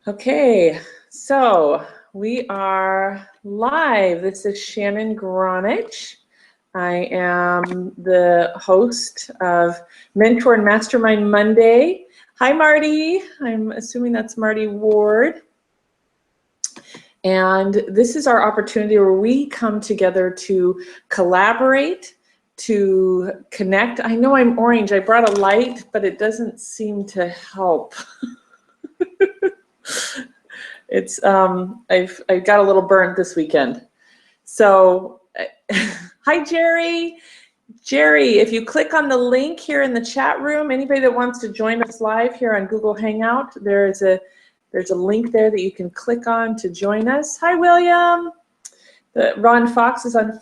Okay, so we are live. This is Shannon Gronich. I am the host of Mentor and Mastermind Monday. Hi, Marty. I'm assuming that's Marty Ward. And this is our opportunity where we come together to collaborate, to connect. I know I'm orange. I brought a light, but it doesn't seem to help. It's I've got a little burnt this weekend. So hi, Gerry. Gerry, if you click on the link here in the chat room, anybody that wants to join us live here on Google Hangout, there's a link there that you can click on to join us. Hi, William. Ron Fox is on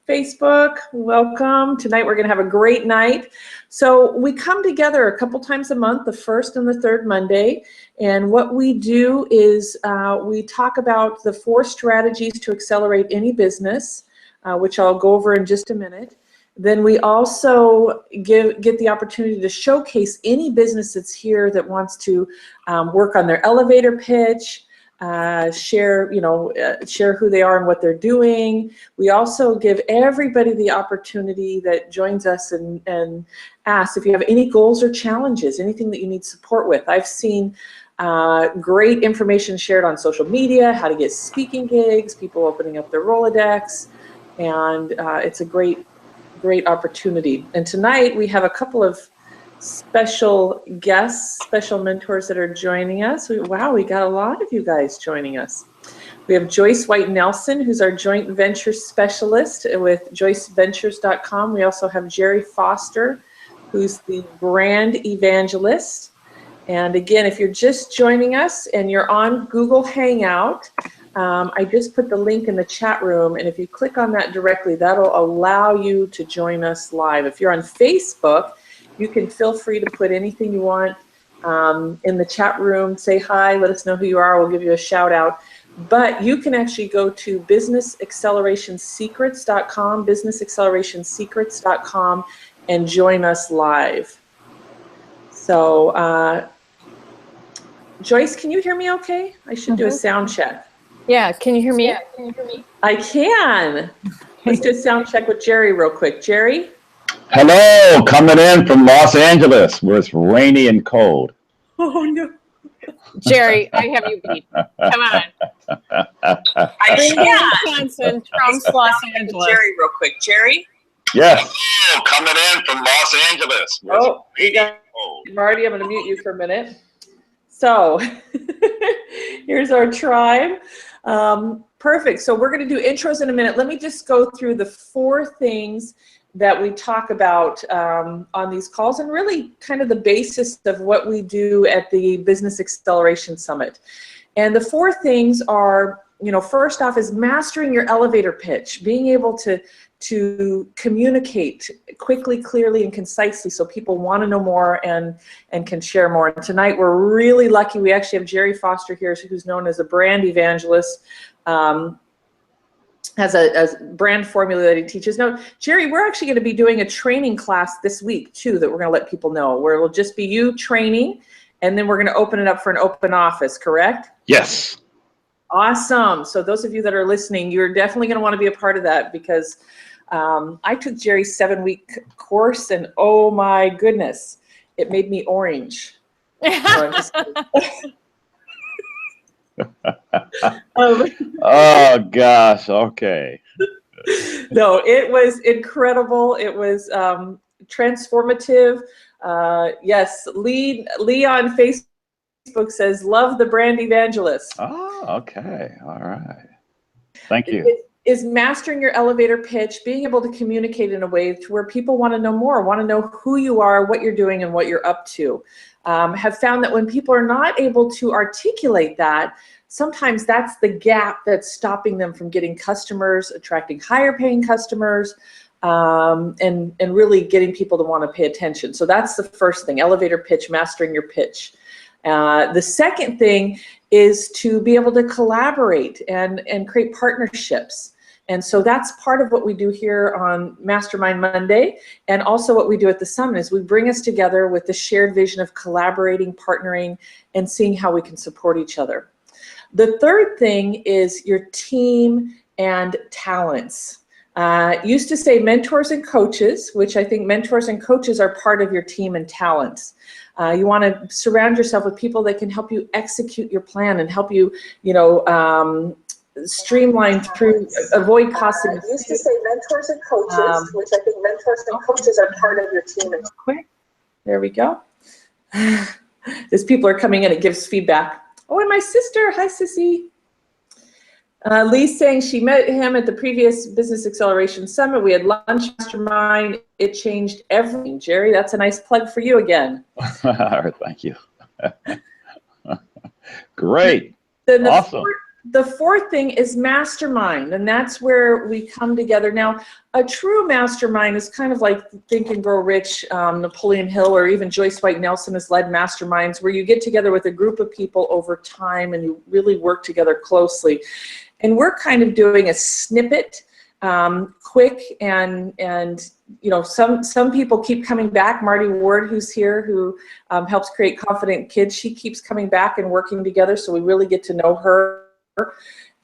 Facebook. Welcome. Tonight we're going to have a great night. So we come together a couple times a month, the first and the third Monday. And what we do is we talk about the 4 strategies to accelerate any business, which I'll go over in just a minute. Then we also get the opportunity to showcase any business that's here that wants to work on their elevator pitch, share who they are and what they're doing. We also give everybody the opportunity that joins us and ask if you have any goals or challenges, anything that you need support with. I've seen great information shared on social media, how to get speaking gigs, people opening up their Rolodex, and it's a great opportunity. And tonight we have a couple of special guests, special mentors that are joining us. Wow, we got a lot of you guys joining us. We have Joyce White Nelson, who's our joint venture specialist with joyceventures.com. We also have Gerry Foster, who's the brand evangelist. And again, if you're just joining us and you're on Google Hangout, I just put the link in the chat room, and if you click on that directly, that'll allow you to join us live. If you're on Facebook, you can feel free to put anything you want in the chat room. Say hi, let us know who you are, we'll give you a shout out. But you can actually go to businessaccelerationsecrets.com, businessaccelerationsecrets.com, and join us live. So, Joyce, can you hear me okay? I should do a sound check. Yeah, can you hear me? I can. Let's do a sound check with Gerry real quick. Gerry? Hello, coming in from Los Angeles, where it's rainy and cold. Oh, no. Gerry, I have you beat. Come on. I can. Wisconsin, from Los Angeles. Gerry real quick. Gerry? Yes. Hello, coming in from Los Angeles. Oh, we got Marty. I'm going to mute you for a minute. So here's our tribe. Perfect. So we're going to do intros in a minute. Let me just go through the 4 things that we talk about on these calls, and really kind of the basis of what we do at the Business Acceleration Summit. And the 4 things are, first off is mastering your elevator pitch, being able to communicate quickly, clearly, and concisely so people want to know more and can share more. And tonight we're really lucky. We actually have Gerry Foster here, who's known as a brand evangelist, has a brand formula that he teaches. Now, Gerry, we're actually going to be doing a training class this week too that we're going to let people know, where it'll just be you training, and then we're going to open it up for an open office, correct? Yes. Awesome. So those of you that are listening, you're definitely going to want to be a part of that, because I took Gerry's 7-week course, and oh my goodness, it made me orange. Oh gosh, okay. No, it was incredible. It was transformative. Yes, Lee on Facebook says, love the brand evangelist. Oh, okay. All right. Thank you. Is mastering your elevator pitch, being able to communicate in a way to where people want to know more, want to know who you are, what you're doing, and what you're up to. Have found that when people are not able to articulate that, sometimes that's the gap that's stopping them from getting customers, attracting higher paying customers, and really getting people to want to pay attention. So that's the first thing, elevator pitch, mastering your pitch. The second thing is to be able to collaborate and create partnerships And so that's part of what we do here on Mastermind Monday, and also what we do at the summit is we bring us together with the shared vision of collaborating, partnering, and seeing how we can support each other. The third thing is your team and talents. Used to say mentors and coaches, which I think mentors and coaches are part of your team and talents. You want to surround yourself with people that can help you execute your plan and help you, streamline through, avoid costing. Used to say mentors and coaches, which I think mentors and coaches are part of your team. Quick, there we go. As people are coming in, it gives feedback. Oh, and my sister, hi Sissy. Lee's saying she met him at the previous Business Acceleration Summit. We had lunch, Mastermind. It changed everything. Gerry, that's a nice plug for you again. Thank you. Great. Then Awesome. The fourth thing is Mastermind, and that's where we come together. Now, a true mastermind is kind of like Think and Grow Rich, Napoleon Hill, or even Joyce White Nelson has led masterminds, where you get together with a group of people over time and you really work together closely. And we're kind of doing a snippet, quick, and some people keep coming back. Marty Ward, who's here, who helps create Confident Kids, she keeps coming back and working together, so we really get to know her.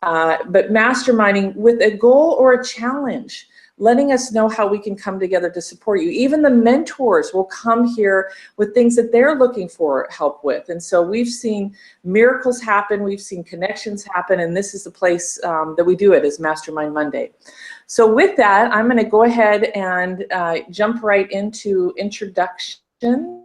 But masterminding with a goal or a challenge, letting us know how we can come together to support you. Even the mentors will come here with things that they're looking for help with. And so we've seen miracles happen, we've seen connections happen, and this is the place that we do it, is Mastermind Monday. So with that, I'm going to go ahead and jump right into introductions.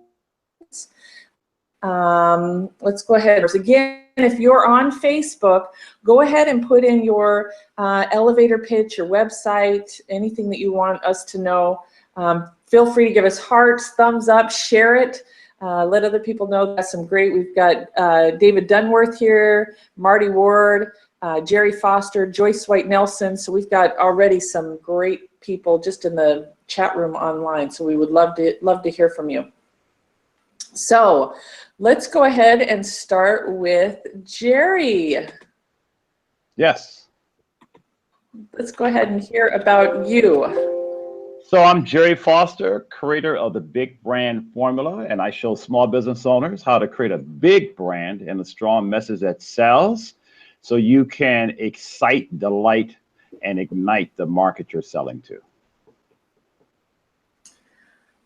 Let's go ahead. Again, if you're on Facebook, go ahead and put in your elevator pitch, your website, anything that you want us to know. Feel free to give us hearts, thumbs up, share it. Let other people know. That's some great. We've got David Dunworth here, Marty Ward, Jerry Foster, Joyce White Nelson. So we've got already some great people just in the chat room online. So we would love to hear from you. So let's go ahead and start with Gerry. Yes. Let's go ahead and hear about you. So I'm Gerry Foster, creator of the Big Brand Formula, and I show small business owners how to create a big brand and a strong message that sells so you can excite, delight, and ignite the market you're selling to.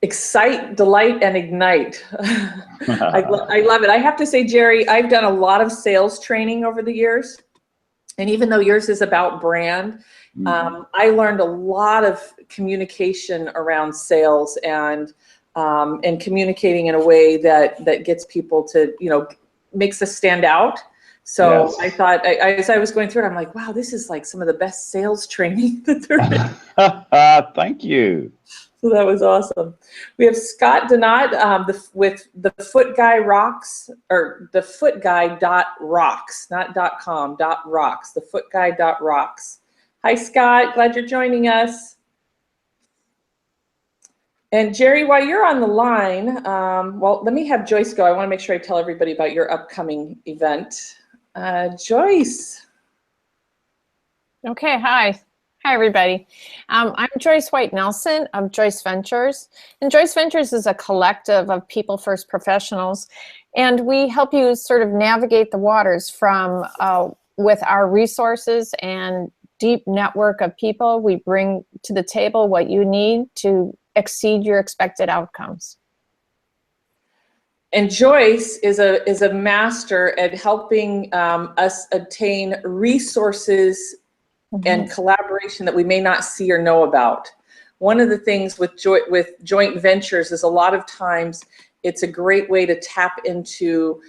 Excite, delight, and ignite. I love it. I have to say, Gerry, I've done a lot of sales training over the years. And even though yours is about brand, I learned a lot of communication around sales and communicating in a way that gets people to, makes us stand out. So yes. I thought, as I was going through it, I'm like, wow, this is like some of the best sales training that there is. Thank you. So that was awesome. We have Scott Donat with the Foot Guy Rocks, or the Foot Guy .rocks, not .com, .rocks, the Foot Guy .rocks. Hi, Scott. Glad you're joining us. And Gerry, while you're on the line, well, let me have Joyce go. I want to make sure I tell everybody about your upcoming event. Joyce. Okay, hi. Hi, everybody. I'm Joyce White Nelson of Joyce Ventures. And Joyce Ventures is a collective of people first professionals. And we help you sort of navigate the waters from with our resources and deep network of people. We bring to the table what you need to exceed your expected outcomes. And Joyce is a master at helping us obtain resources and collaboration that we may not see or know about. One of the things with joint ventures is a lot of times it's a great way to tap into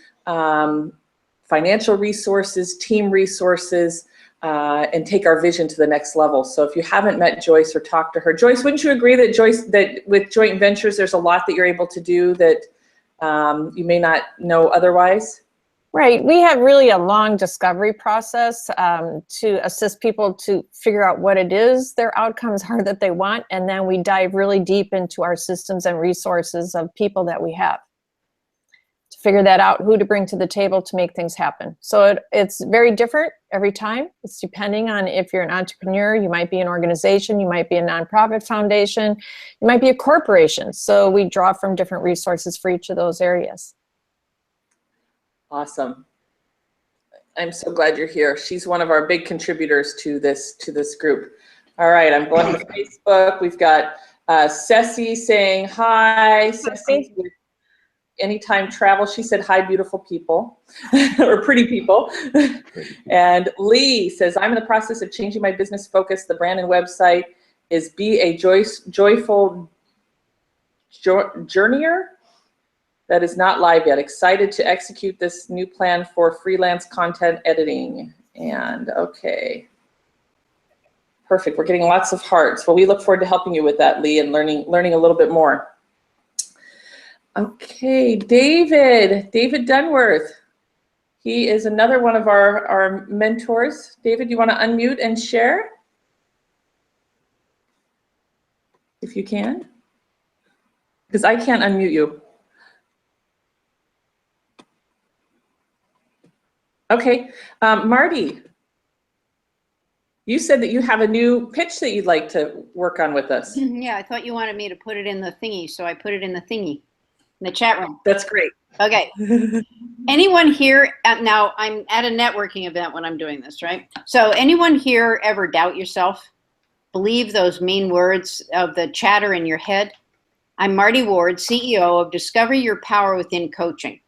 financial resources, team resources, and take our vision to the next level. So if you haven't met Joyce or talked to her, Joyce, wouldn't you agree that with joint ventures, there's a lot that you're able to do that you may not know otherwise? Right. We have really a long discovery process to assist people to figure out what it is their outcomes are that they want. And then we dive really deep into our systems and resources of people that we have. to figure that out, who to bring to the table to make things happen. So it's very different every time. It's depending on if you're an entrepreneur, you might be an organization, you might be a nonprofit foundation, you might be a corporation. So we draw from different resources for each of those areas. Awesome. I'm so glad you're here. She's one of our big contributors to this group. All right, I'm going to Facebook. We've got Ceci saying hi. Ceci, anytime travel. She said hi, beautiful people, or pretty people. And Lee says, I'm in the process of changing my business focus. The brand and website is Be a Joyful Journeyer. That is not live yet. Excited to execute this new plan for freelance content editing. And okay. Perfect. We're getting lots of hearts. Well, we look forward to helping you with that, Lee, and learning a little bit more. Okay, David Dunworth. He is another one of our mentors. David, you want to unmute and share? If you can. Because I can't unmute you. Okay, Marty. You said that you have a new pitch that you'd like to work on with us. Yeah, I thought you wanted me to put it in the thingy, so I put it in the thingy, in the chat room. That's great. Okay. Anyone here, now I'm at a networking event when I'm doing this, right? So anyone here ever doubt yourself? Believe those mean words of the chatter in your head? I'm Marty Ward, CEO of Discover Your Power Within Coaching.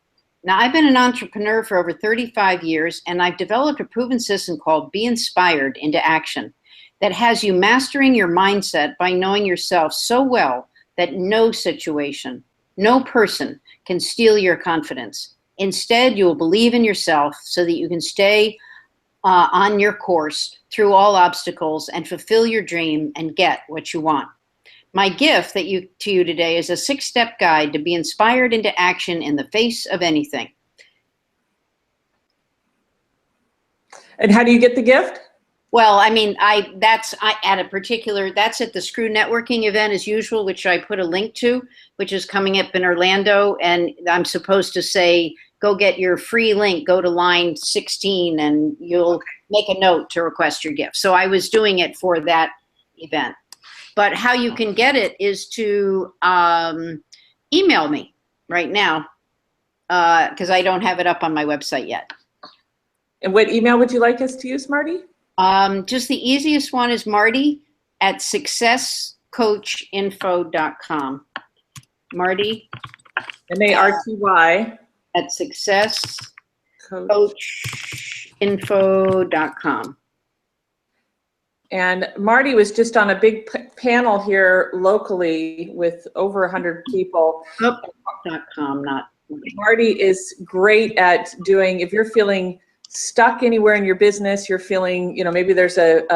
Now, I've been an entrepreneur for over 35 years, and I've developed a proven system called Be Inspired into Action that has you mastering your mindset by knowing yourself so well that no situation, no person can steal your confidence. Instead, you will believe in yourself so that you can stay on your course through all obstacles and fulfill your dream and get what you want. My gift to you today is a 6-step guide to be inspired into action in the face of anything. And how do you get the gift? Well, I mean, that's at the Screw Networking event as usual, which I put a link to, which is coming up in Orlando. And I'm supposed to say, go get your free link, go to line 16, and you'll make a note to request your gift. So I was doing it for that event. But how you can get it is to email me right now, because I don't have it up on my website yet. And what email would you like us to use, Marty? Just the easiest one is marty@successcoachinfo.com. Marty. MARTY. At successcoachinfo.com. And Marty was just on a big panel here locally with over 100 people. .com, not Marty is great at doing, if you're feeling stuck anywhere in your business, you're feeling, maybe there's a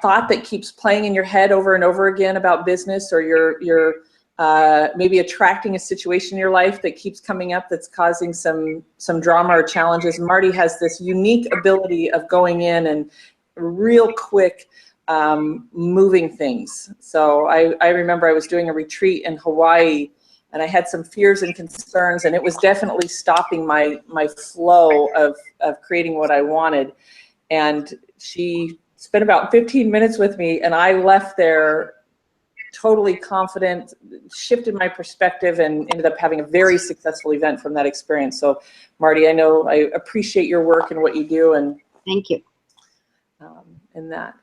thought that keeps playing in your head over and over again about business, or you're maybe attracting a situation in your life that keeps coming up that's causing some drama or challenges. Marty has this unique ability of going in and real quick moving things. So I remember I was doing a retreat in Hawaii, and I had some fears and concerns, and it was definitely stopping my flow of creating what I wanted. And she spent about 15 minutes with me, and I left there totally confident, shifted my perspective, and ended up having a very successful event from that experience. So Marty, I know I appreciate your work and what you do. And thank you. In that.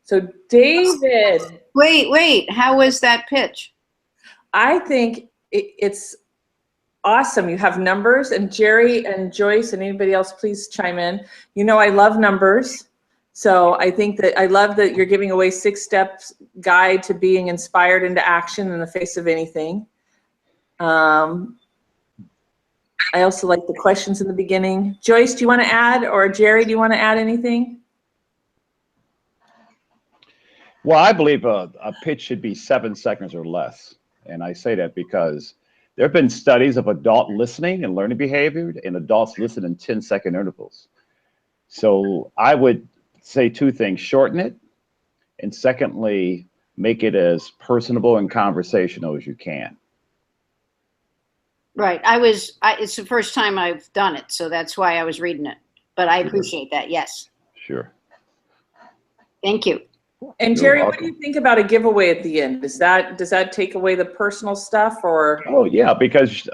So David. Wait, how was that pitch? I think it's awesome. You have numbers, and Gerry and Joyce and anybody else, please chime in. I love numbers. So I think that I love that you're giving away 6 steps guide to being inspired into action in the face of anything. I also like the questions in the beginning. Joyce, do you want to add, or Gerry, do you want to add anything? Well, I believe a pitch should be 7 seconds or less. And I say that because there have been studies of adult listening and learning behavior, and adults listen in 10-second intervals. So I would say 2 things: shorten it, and secondly, make it as personable and conversational as you can. Right. It's the first time I've done it, so that's why I was reading it. But I appreciate that. Yes. Sure. Thank you. And You're Gerry, what do welcome. you think about a giveaway at the end? Does that take away the personal stuff, or? Oh, yeah, because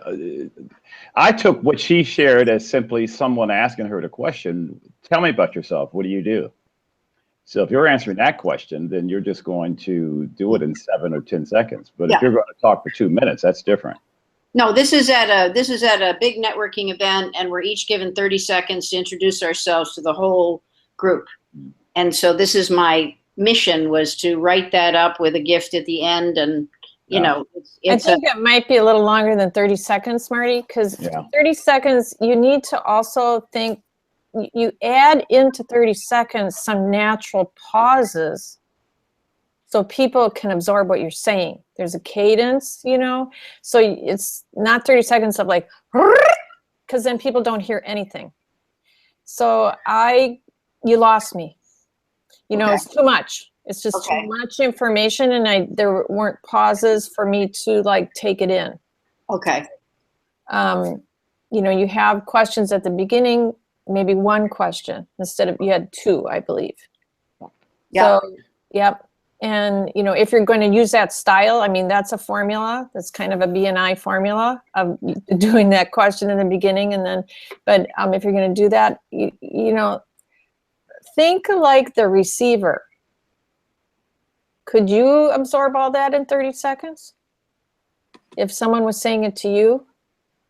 I took what she shared as simply someone asking her the question, tell me about yourself. What do you do? So if you're answering that question, then you're just going to do it in 7 or 10 seconds. But Yeah. if you're going to talk for 2 minutes, that's different. No, this is at a big networking event, and we're each given 30 seconds to introduce ourselves to the whole group. And so this is my mission, was to write that up with a gift at the end, and you know, I think it might be a little longer than 30 seconds, Marty, because 30 seconds, you need to also think, you add into 30 seconds some natural pauses so people can absorb what you're saying. There's a cadence, you know, so it's not 30 seconds of like, because then people don't hear anything. So you lost me. You know, it's too much. It's just too much information, and there weren't pauses for me to like take it in. Okay. You know, you have questions at the beginning, maybe one question instead of, you had 2, I believe. Yeah. So, yep. And, you know, if you're going to use that style, I mean, that's a formula. That's kind of a BNI formula of doing that question in the beginning. And then, but if you're going to do that, you know, think like the receiver. Could you absorb all that in 30 seconds? If someone was saying it to you,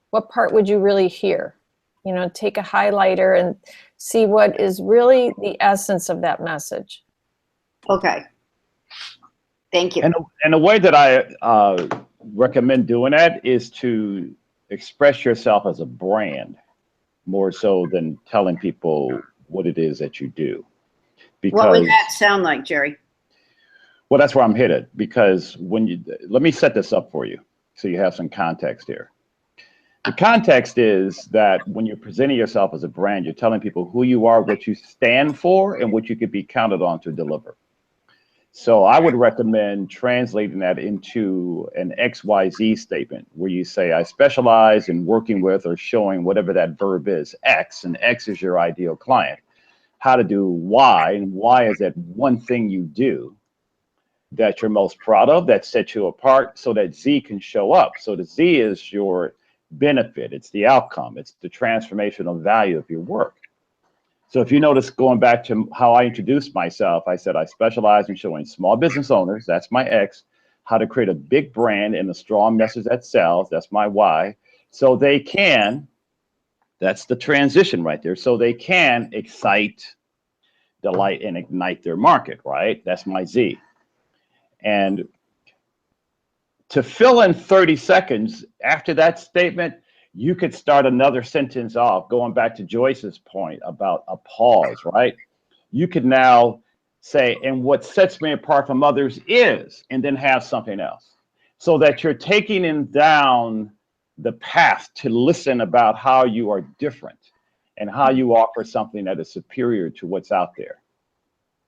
what part would you really hear? You know, take a highlighter and see what is really the essence of that message. Okay. Thank you. And the way that I recommend doing that is to express yourself as a brand more so than telling people what it is that you do. Because, what would that sound like, Gerry? Well, that's where I'm headed, because let me set this up for you so you have some context here. The context is that when you're presenting yourself as a brand, you're telling people who you are, what you stand for, and what you could be counted on to deliver. So I would recommend translating that into an XYZ statement where you say, I specialize in working with or showing whatever that verb is, X, and X is your ideal client. How to do Y, and Y is that one thing you do that you're most proud of, that sets you apart, so that Z can show up. So the Z is your benefit, it's the outcome, it's the transformational value of your work. So if you notice, going back to how I introduced myself, I said I specialize in showing small business owners, that's my X, how to create a big brand and a strong message that sells, that's my Y, so they can, that's the transition right there, so they can excite, delight, and ignite their market, right? That's my Z. And to fill in 30 seconds after that statement, you could start another sentence off, going back to Joyce's point about a pause, right? You could now say, and what sets me apart from others is, and then have something else. So that you're taking them down the path to listen about how you are different and how you offer something that is superior to what's out there.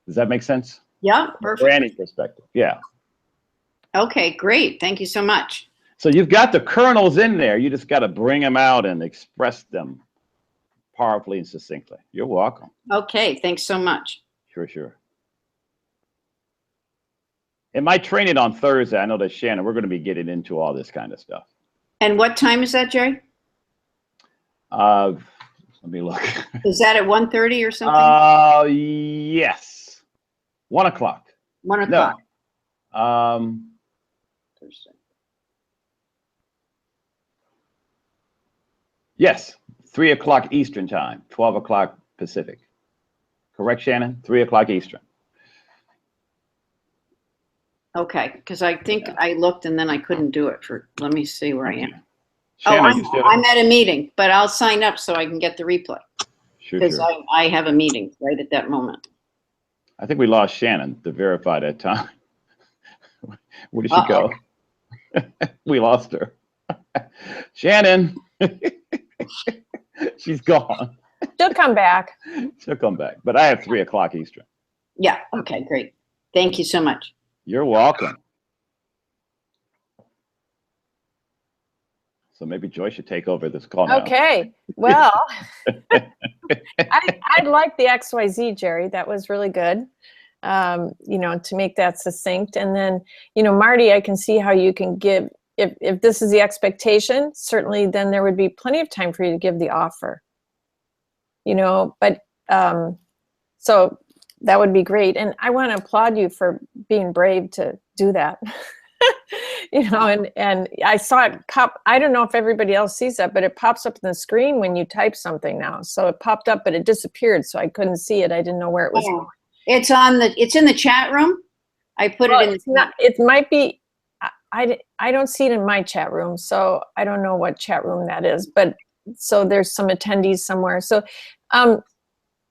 Does that make sense? Yeah, perfect. Branding perspective, yeah. Okay, great. Thank you so much. So you've got the kernels in there. You just got to bring them out and express them powerfully and succinctly. You're welcome. Okay, thanks so much. Sure, sure. In my training on Thursday, I know that Shannon, we're going to be getting into all this kind of stuff. And what time is that, Gerry? Let me look. Is that at 1:30 or something? Yes. 1 o'clock. 1 o'clock. No. Thursday. Yes, 3 o'clock Eastern time, 12 o'clock Pacific. Correct, Shannon? 3 o'clock Eastern. Okay, because I think I looked and then I couldn't do it let me see where I am. Shannon, I'm at a meeting, but I'll sign up so I can get the replay. Sure, Because sure. I have a meeting right at that moment. I think we lost Shannon to verify that time. Where did she go? We lost her. Shannon. She's gone. She'll come back. She'll come back. But I have 3 o'clock Eastern. Yeah, okay, great. Thank you so much. You're welcome. So maybe Joy should take over this call now. Okay. Well, I like the XYZ, Gerry. That was really good. You know, to make that succinct. And then, you know, Marty, I can see how you can give, if this is the expectation, certainly then there would be plenty of time for you to give the offer. You know, but so that would be great. And I want to applaud you for being brave to do that. You know, and I saw it pop. I don't know if everybody else sees that, but it pops up on the screen when you type something now. So it popped up, but it disappeared. So I couldn't see it. I didn't know where it was going. It's in the chat room. I put it in. It's not, it might be, I don't see it in my chat room. So I don't know what chat room that is, but so there's some attendees somewhere. So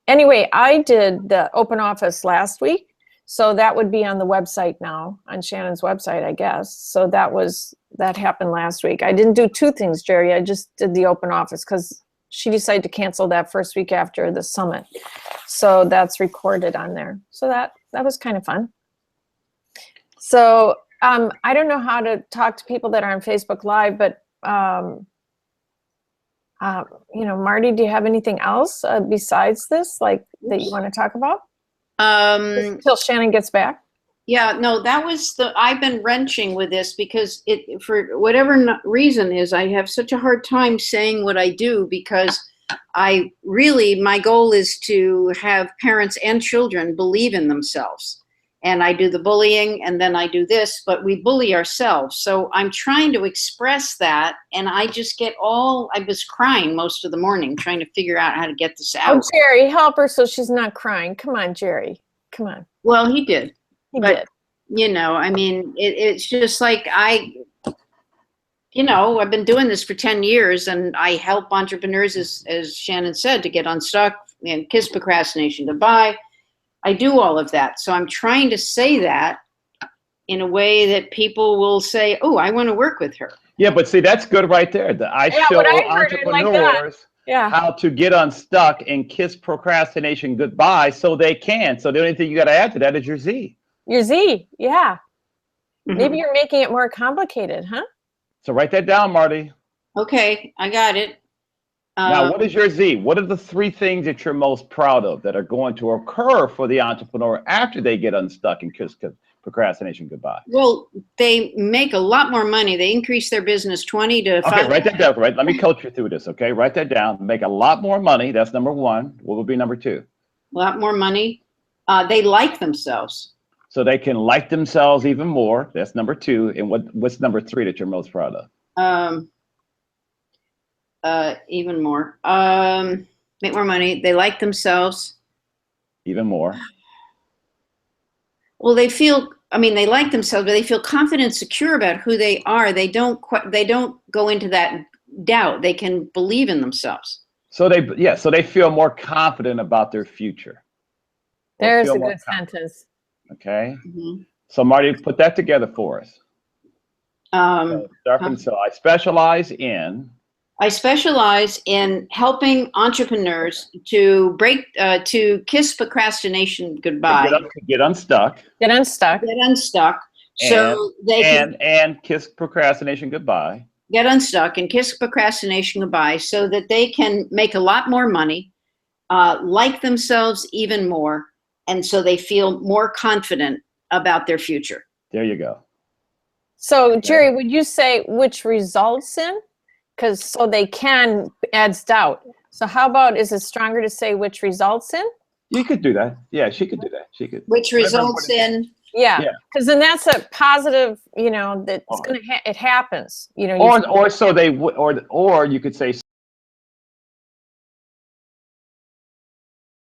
anyway, I did the open office last week. So that would be on the website now, on Shannon's website, I guess. So that happened last week. I didn't do two things, Gerry. I just did the open office because she decided to cancel that first week after the summit. So that's recorded on there. So that was kind of fun. So I don't know how to talk to people that are on Facebook Live, but you know, Marty, do you have anything else besides this, like that you want to talk about? Until Shannon gets back. Yeah, no, that was I've been wrenching with this because for whatever reason is, I have such a hard time saying what I do because my goal is to have parents and children believe in themselves. And I do the bullying and then I do this, but we bully ourselves. So I'm trying to express that. And I just I was crying most of the morning trying to figure out how to get this out. Oh, Gerry, help her so she's not crying. Come on, Gerry. Come on. Well, he did. He did. You know, I mean, it's just like you know, I've been doing this for 10 years and I help entrepreneurs, as Shannon said, to get unstuck and kiss procrastination goodbye. I do all of that. So I'm trying to say that in a way that people will say, oh, I want to work with her. Yeah, but see, that's good right there. I show entrepreneurs how to get unstuck and kiss procrastination goodbye so they can. So the only thing you got to add to that is your Z. Your Z, yeah. Mm-hmm. Maybe you're making it more complicated, huh? So write that down, Marty. Okay, I got it. Now, what is your Z? What are the 3 things that you're most proud of that are going to occur for the entrepreneur after they get unstuck and kiss procrastination goodbye? Well, they make a lot more money. They increase their business 20 to 5. Okay, write that down. Right, let me coach you through this. Okay, write that down. Make a lot more money. That's number 1. What would be number 2? A lot more money. They like themselves. So they can like themselves even more. That's number 2. And what's number 3 that you're most proud of? Even more. Make more money. They like themselves. Even more. Well, they like themselves, but they feel confident and secure about who they are. They don't go into that doubt. They can believe in themselves. So they feel more confident about their future. There's a good sentence. Okay. Mm-hmm. So Marty, put that together for us. So I specialize in helping entrepreneurs to kiss procrastination goodbye. Get unstuck. Get unstuck. So they can kiss procrastination goodbye. Get unstuck and kiss procrastination goodbye so that they can make a lot more money, like themselves even more, and so they feel more confident about their future. There you go. So Gerry, would you say which results in? Because so they can adds doubt. So how about, is it stronger to say which results in? You could do that. Yeah, she could do that. She could. Which results in. Yeah, because then that's a positive. You know, that's it happens. You know. Or you could say